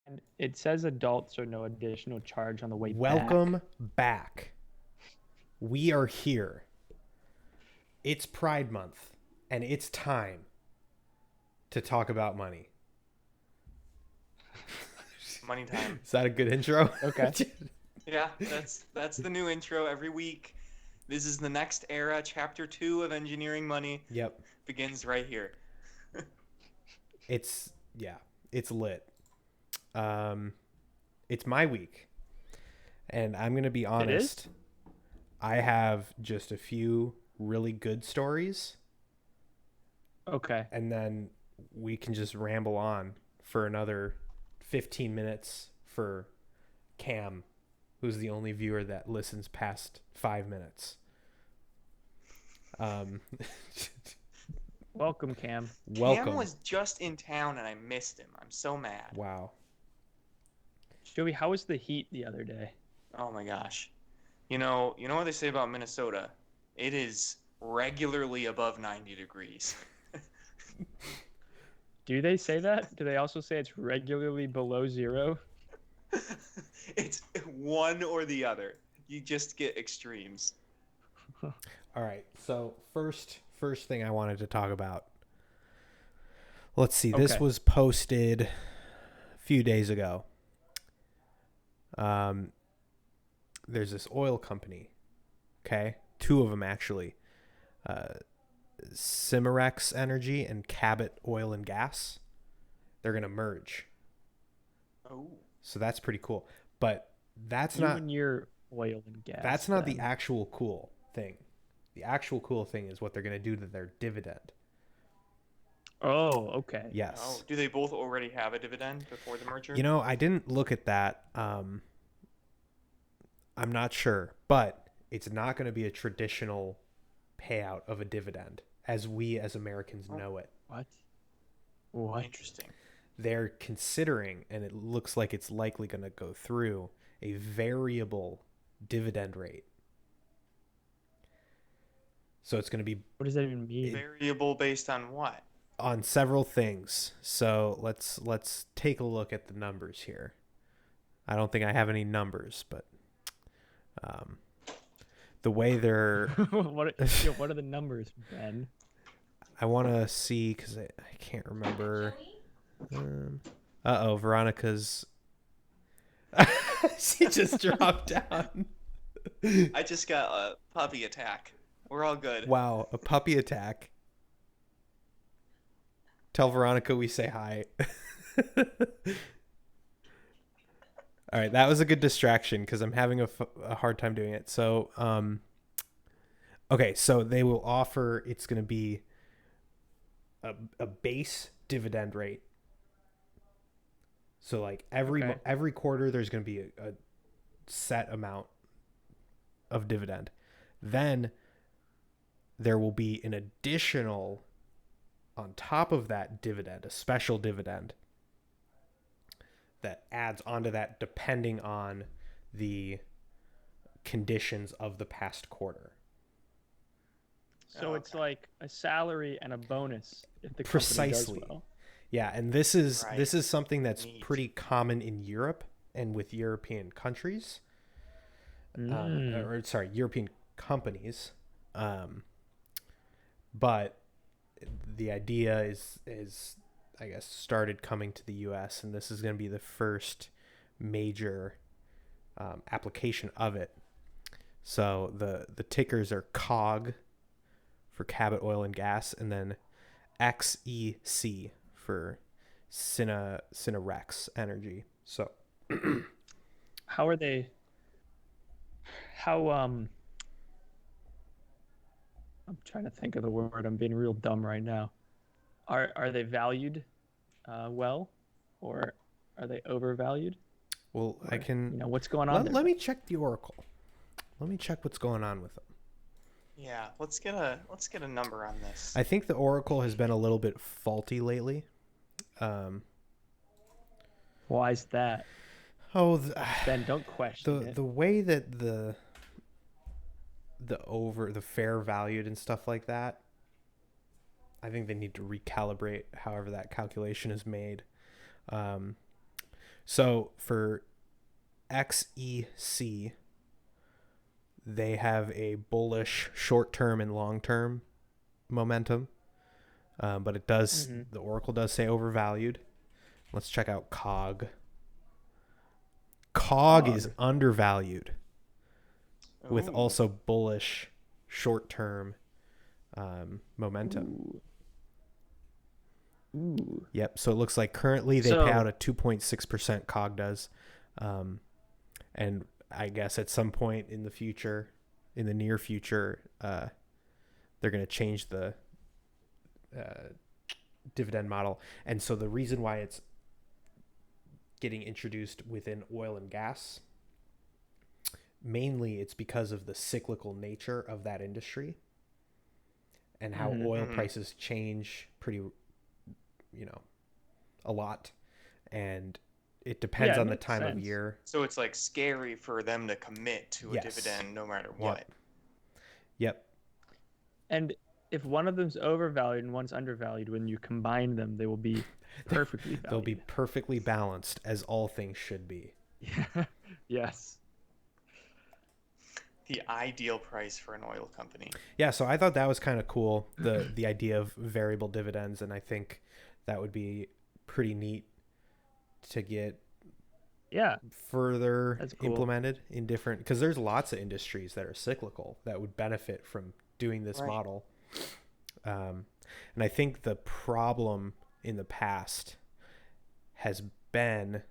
And it says adults are no additional charge on the way back. Welcome back. We are here. It's Pride Month, and it's time to talk about money. Money time. Is that a good intro? Okay. Yeah, that's the new intro every week. This is the next era. Chapter 2 of Engineering Money Yep. begins right here. It's it's lit. It's my week, and I'm gonna be It is? honest. I have just a few really good stories, Okay. and then we can just ramble on for another 15 minutes for Cam, who's the only viewer that listens past 5 minutes. Um, Welcome, Cam. welcome. Cam was just in town and I missed him. I'm so mad. Wow. Joey, how was the heat the other day? Oh my gosh. You know what they say about Minnesota? It is regularly above 90 degrees. Do they say that? Do they also say it's regularly below zero? It's one or the other. You just get extremes. All right. So first thing I wanted to talk about. Let's see. This Okay. was posted a few days ago. There's this oil company. Okay, two of them actually. Cimarex Energy and Cabot Oil and Gas. They're gonna merge. Oh. So that's pretty cool. But that's You not and your oil and gas. that's not the then. actual cool thing. The actual cool thing is what they're gonna do to their dividend. Oh, okay. Yes. Oh, do they both already have a dividend before the merger? You know, I didn't look at that. I'm not sure, but it's not going to be a traditional payout of a dividend as we as Americans know it. What? What? Interesting. They're considering, and it looks like it's likely going to go through, a variable dividend rate. So it's going to be What does that even mean? Variable based on what? on several things. So let's take a look at the numbers here. I don't think I have any numbers, but the way they're what are the numbers, Ben? I want to see because I can't remember. Veronica's. She just dropped down. I just got a puppy attack. We're all good. Wow, a puppy attack. Tell Veronica we say hi. All right, that was a good distraction because I'm having a hard time doing it. So, okay, so they will offer. It's going to be a base dividend rate. So like Okay. every quarter, there's going to be a set amount of dividend. Then there will be an additional on top of that dividend, a special dividend that adds onto that depending on the conditions of the past quarter. So Oh, it's okay. like a salary and a bonus if the company Precisely. does well. Yeah, and this is Right. something that's Neat. pretty common in Europe and with European countries, Mm. or sorry, European companies. But the idea is I guess started coming to the U.S. and this is going to be the first major application of it. So the tickers are COG for Cabot Oil and Gas, and then XEC for Cinerex Energy. So How are they? How I'm trying to think of the word. I'm being real dumb right now. Are they valued well, or are they overvalued? well, I Or, can what's going on there? let me check the Oracle. Let me check what's going on with them. Yeah, let's get a number on this. I think the Oracle has been a little bit faulty lately. Why is that? Oh, Ben, don't question it. the way that the fair valued and stuff like that, I think they need to recalibrate however that calculation is made. So for XEC, they have a bullish short-term and long-term momentum, but it does Mhm. the Oracle does say overvalued. Let's check out COG. COG is COG. undervalued with Ooh. also bullish short-term momentum. Ooh. Yep. So it looks like currently they pay So- out a 2.6% COG does. And I guess at some point in the future, in the near future, they're going to change the dividend model. And so the reason why it's getting introduced within oil and gas, mainly it's because of the cyclical nature of that industry and how Mhm. oil Mhm. prices change pretty, a lot. And it depends Yeah, it on the makes time of sense. year. So it's like scary for them to commit to a Yes. dividend no matter Yep. what. Yep. And if one of them's overvalued and one's undervalued, when you combine them, they will be perfectly valued. They'll be perfectly balanced, as all things should be. Yeah. Yes. The ideal price for an oil company. Yeah, so I thought that was kind of cool, the idea of variable dividends, and I think that would be pretty neat to get Yeah. further That's cool. implemented in different, because there's lots of industries that are cyclical that would benefit from doing this Right. model. And I think the problem in the past has been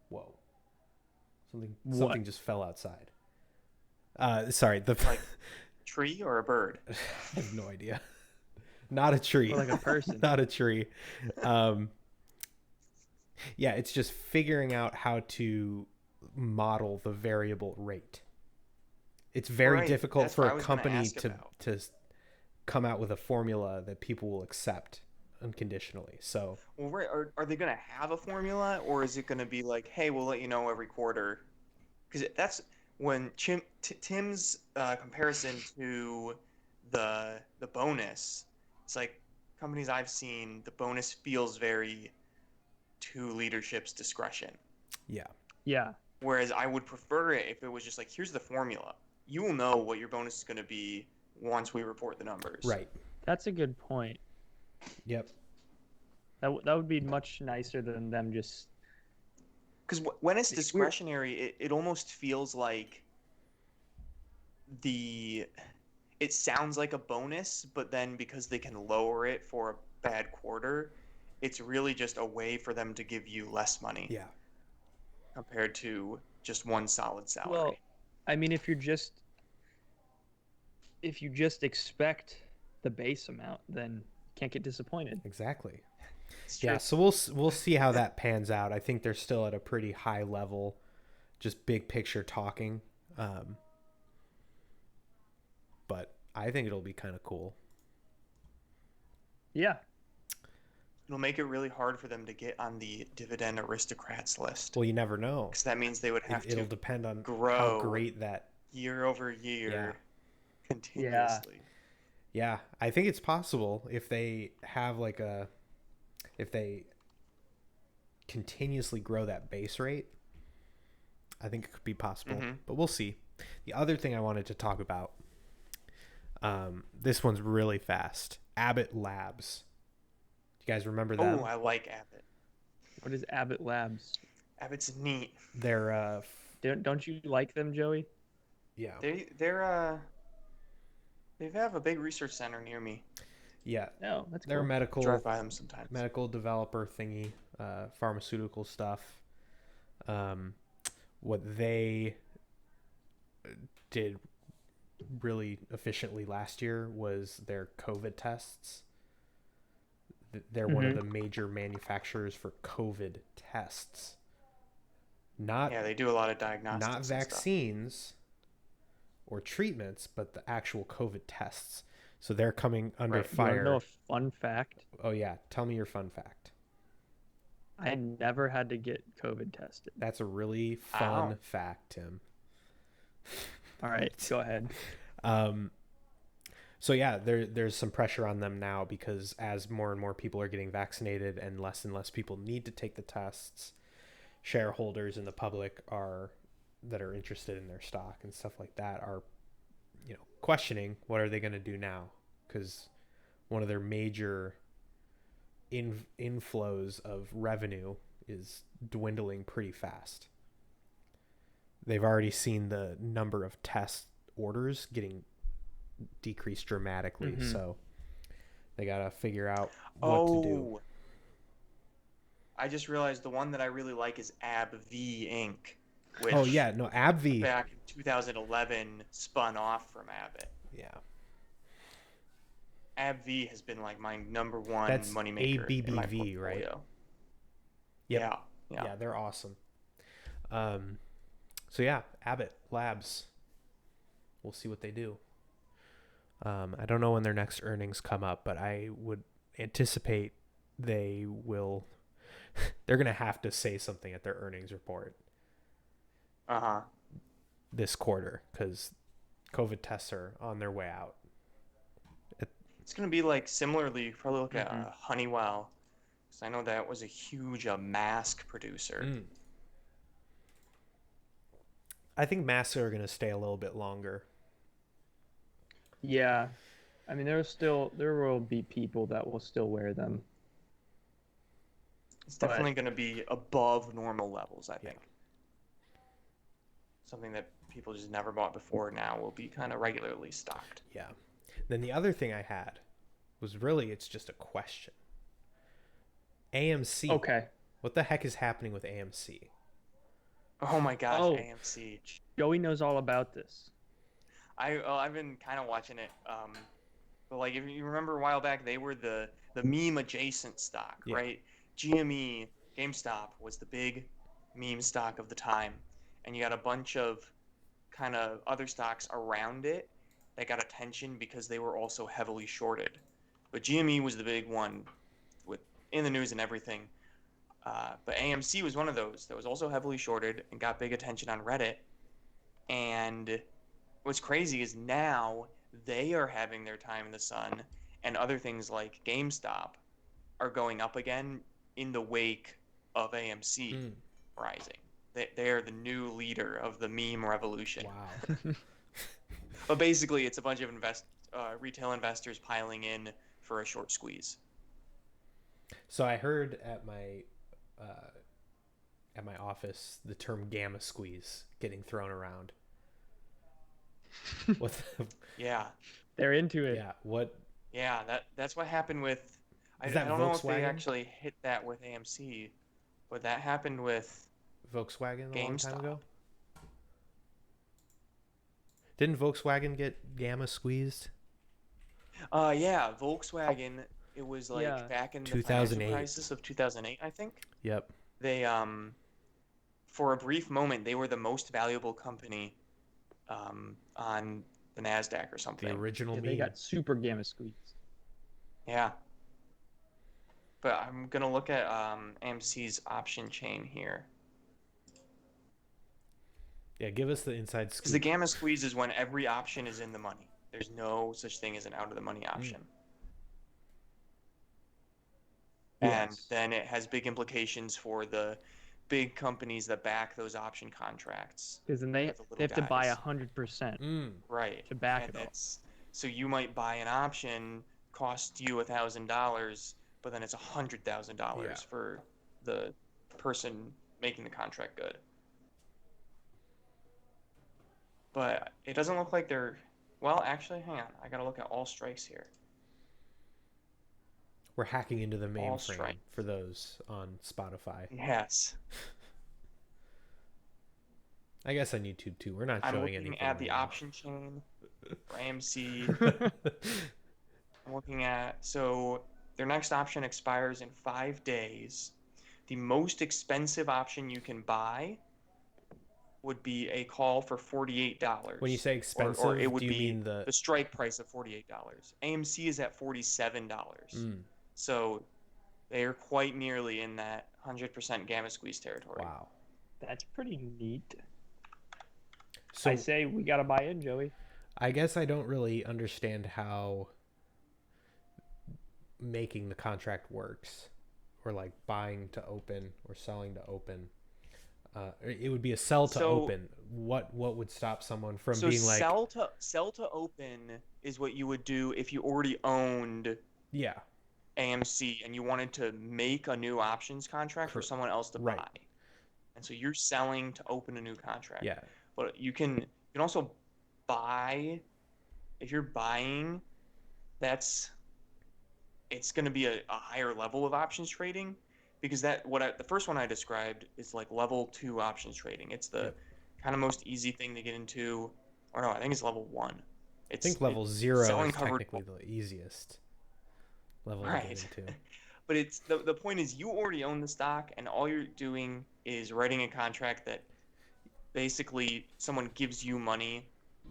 whoa, something What? just fell outside. Sorry, the Like tree or a bird? I have no idea. Not a tree. Or like a person. Not a tree. Yeah, it's just figuring out how to model the variable rate. It's very Right, difficult that's for what I a was gonna company ask to about. to come out with a formula that people will accept unconditionally. So Well, right, are they going to have a formula, or is it going to be like, hey, we'll let you know every quarter? Because that's when Tim's comparison to the bonus. It's like companies I've seen, the bonus feels very to leadership's discretion. yeah, Yeah. Whereas I would prefer it if it was just like, here's the formula. You will know what your bonus is going to be once we report the numbers. right. That's a good point. Yep. That would be much nicer than them just. Because when it's We're- discretionary, it almost feels like it sounds like a bonus, but then because they can lower it for a bad quarter, it's really just a way for them to give you less money Yeah. compared to just one solid salary. Well, I mean, if you just expect the base amount, then you can't get disappointed. Exactly. It's Yeah, true. so we'll see how that pans out. I think they're still at a pretty high level, just big picture talking. But I think it'll be kind of cool. Yeah. It'll make it really hard for them to get on the dividend aristocrats list. Well, you never know. Because that means they would have It'll to depend on how grow great that. year over year Yeah. continuously. Yeah, I think it's possible if they have if they continuously grow that base rate. I think it could be possible, Mhm. but we'll see. The other thing I wanted to talk about, this one's really fast. Abbott Labs. Do you guys remember them? Oh, I like Abbott. What is Abbott Labs? Abbott's neat. They're Don't you like them, Joey? yeah, They have a big research center near me. yeah. No, that's They're cool. Drive by them sometimes. medical developer thingy, pharmaceutical stuff. What they did really efficiently last year was their COVID tests. They're one of the major manufacturers for COVID tests. Not Yeah, they do a lot of diagnostics. not and stuff. vaccines or treatments, but the actual COVID tests. So they're coming under Right. You wanna fire. know a fun fact? Oh yeah, tell me your fun fact. I never had to get COVID tested. That's a really fun Ow. fact, Tim. All right, go ahead. So yeah, there's some pressure on them now because as more and more people are getting vaccinated and less people need to take the tests, shareholders and the public are that are interested in their stock and stuff like that are, questioning what are they going to do now, because one of their major inflows of revenue is dwindling pretty fast. They've already seen the number of test orders getting decreased dramatically, so they got to figure out what to do. I just realized the one that I really like is AbbVie Inc., which AbbVie back in 2011 spun off from Abbott. Yeah. AbbVie has been like my number one That's moneymaker in my ABBV, portfolio. right? Yep. Yeah, they're awesome. So yeah, Abbott Labs. We'll see what they do. I don't know when their next earnings come up, but I would anticipate they will. They're gonna have to say something at their earnings report. This quarter, because COVID tests are on their way out. It's gonna be like similarly. You probably look at Honeywell, because I know that was a huge mask producer. I think masks are gonna stay a little bit longer. Yeah, I mean there will be people that will still wear them. It's definitely going to be above normal levels, I think. Something that people just never bought before now will be kind of regularly stocked. Yeah. Then the other thing I had was it's just a question. AMC. Okay. What the heck is happening with AMC? Oh my gosh, AMC. Joey knows all about this. I've been kind of watching it. But like if you remember a while back, they were the meme adjacent stock, right? GME, GameStop was the big meme stock of the time, and you got a bunch of kind of other stocks around it that got attention because they were also heavily shorted. But GME was the big one with in the news and everything. But AMC was one of those that was also heavily shorted and got big attention on Reddit. And what's crazy is now they are having their time in the sun, and other things like GameStop are going up again in the wake of AMC rising. They are the new leader of the meme revolution. Wow. But basically, it's a bunch of retail investors piling in for a short squeeze. So I heard at my office the term gamma squeeze getting thrown around. Yeah. They're into it. Yeah. What? Yeah, that's what happened with. I don't know if they actually hit that with AMC, but that happened with Volkswagen GameStop. A long time ago. Didn't Volkswagen get gamma squeezed? Yeah, Volkswagen. It was like back in the 2008 financial crisis of 2008, I think. Yep. They for a brief moment they were the most valuable company on the NASDAQ or something. The original meme. They got super gamma squeezed. Yeah. But I'm going to look at AMC's option chain here. Yeah, give us the inside scoop. Because the gamma squeeze is when every option is in the money. There's no such thing as an out-of-the-money option. And then it has big implications for the big companies that back those option contracts. Because then they have to buy 100%. Right. To back it up. So you might buy an option, cost you $1,000, but then it's $100,000 for the person making the contract good. But it doesn't look like they're... Well, actually, hang on. I gotta look at all strikes here. We're hacking into the mainframe for those on Spotify. Yes. I guess on YouTube too. We're not showing anything. I'm looking at the option chain for AMC. I'm looking at... So their next option expires in 5 days. The most expensive option you can buy would be a call for $48. When you say expensive, or it would do you be mean the strike price of $48. AMC is at $47. So they are quite nearly in that 100% gamma squeeze territory. Wow. That's pretty neat. So, I say we got to buy in, Joey. I guess I don't really understand how making the contract works, or like buying to open or selling to open. It would be a sell to So open. What would stop someone from so being like, sell to open is what you would do if you already owned yeah, AMC and you wanted to make a new options contract for someone else to right, buy. And so you're selling to open a new contract. yeah, But you can also buy if you're buying, that's it's going to be a higher level of options trading because the first one I described is like level 2 options trading. It's the yep. kind of most easy thing to get into, or no, I think it's level 1. I think It's level 0 selling is covered, technically the easiest level to get right? into. But it's the point is you already own the stock and all you're doing is writing a contract that basically someone gives you money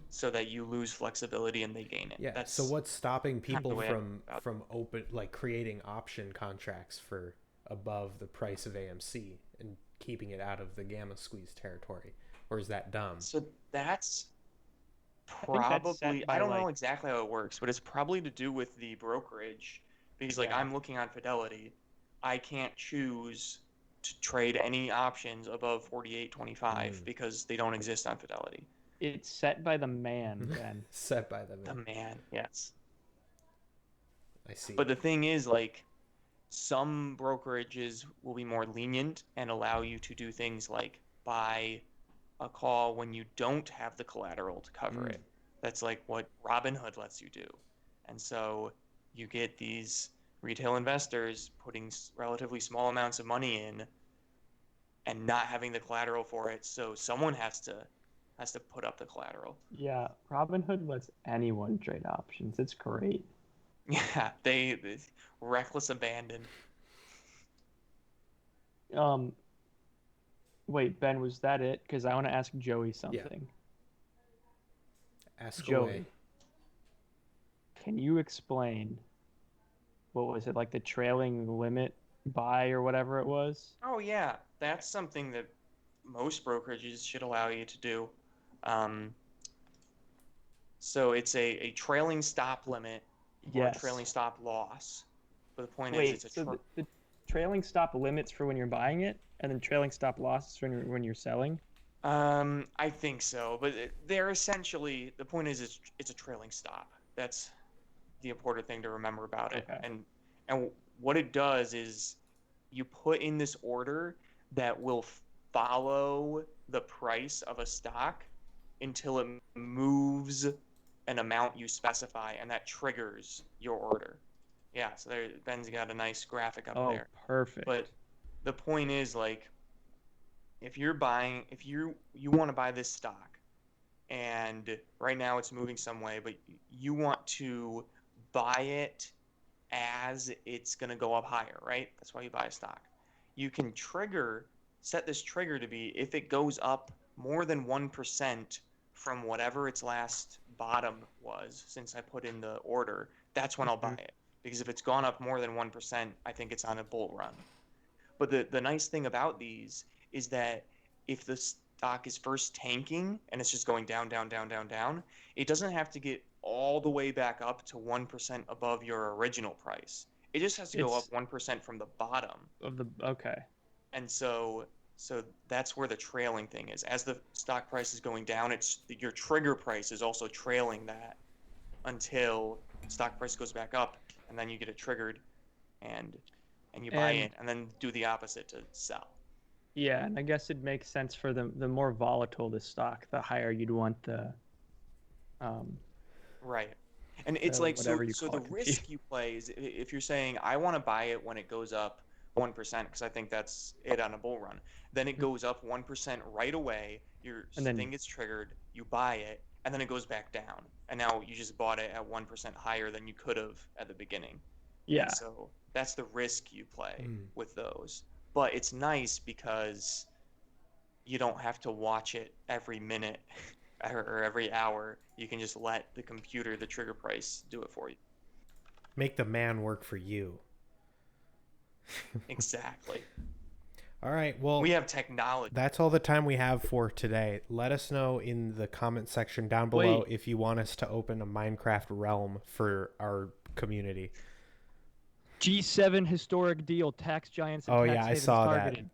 so that you lose flexibility and they gain it. Yeah. So That's what's stopping kind of the people way I think about from open like creating option contracts for above the price of AMC and keeping it out of the gamma squeeze territory? Or is that dumb? it. So that's I think that's probably, set I by don't know like, exactly how it works, but it's probably to do with the brokerage because like yeah, I'm looking on Fidelity, I can't choose to trade any options above 48.25 Mm. because they don't exist on Fidelity. it's set by the man, Ben. Set by the The man. man, yes. I see. But the thing is like some brokerages will be more lenient and allow you to do things like buy a call when you don't have the collateral to cover Mm. it. That's like what Robinhood lets you do. And so you get these retail investors putting relatively small amounts of money in and not having the collateral for it. So someone has to put up the collateral. Yeah, Robinhood lets anyone trade options. It's great. Yeah, they reckless abandon. Um, Wait, Ben, was that it? Because I want to ask Joey Yeah. something. Ask away. Joey, can you explain what was it like the trailing limit buy or whatever it was? Oh yeah, that's something that most brokerages should allow you to do. Um, so it's a trailing stop limit or a Yes. trailing stop loss. But the point is, it's Wait, a so the trailing stop limits for when you're buying it, and then trailing stop losses for when you're selling? I think so, but they're essentially the point is it's a trailing stop. That's the important thing to remember about it. Okay. And what it does is you put in this order that will follow the price of a stock until it moves an amount you specify, and that triggers your order. Yeah, so there, Ben's got a nice graphic up Oh, there. But perfect. the point is like if you want to buy this stock and right now it's moving some way, but you want to buy it as it's going to go up higher, right? That's why you buy a stock. You can set this trigger to be if it goes up more than 1% from whatever its last bottom was since I put in the order, that's when I'll buy Mhm. it. Because if it's gone up more than 1%, I think it's on a bull run. But the nice thing about these is that if the stock is first tanking and it's just going down, down, down, down, down, it doesn't have to get all the way back up to 1% above your original price. It just has to go up It's 1% from the bottom. of the okay. And so that's where the trailing thing is. As the stock price is going down, it's your trigger price is also trailing that until stock price goes back up and then you get it triggered and you buy And in and then do the opposite to sell. yeah, and I guess it makes sense for the more volatile the stock, the higher you'd want um Right. And it's the like whatever you so call the it compute. risk you play is if you're saying I want to buy it when it goes up 1% because I think that's it on a bull run. Then it goes up 1% right away, your And then thing gets triggered, you buy it, and then it goes back down. And now you just bought it at 1% higher than you could have at the beginning. And yeah, so that's the risk you play Mm. with those. But it's nice because you don't have to watch it every minute or every hour. You can just let the computer, the trigger price, do it for you. Make the man work for you. Exactly. All right. Well, We have technology. that's all the time we have for today. Let us know in the comment section down below Wait. if you want us to open a Minecraft realm for our community. G7 historic deal: tax giants and Oh tax yeah, I havens saw targeted. that.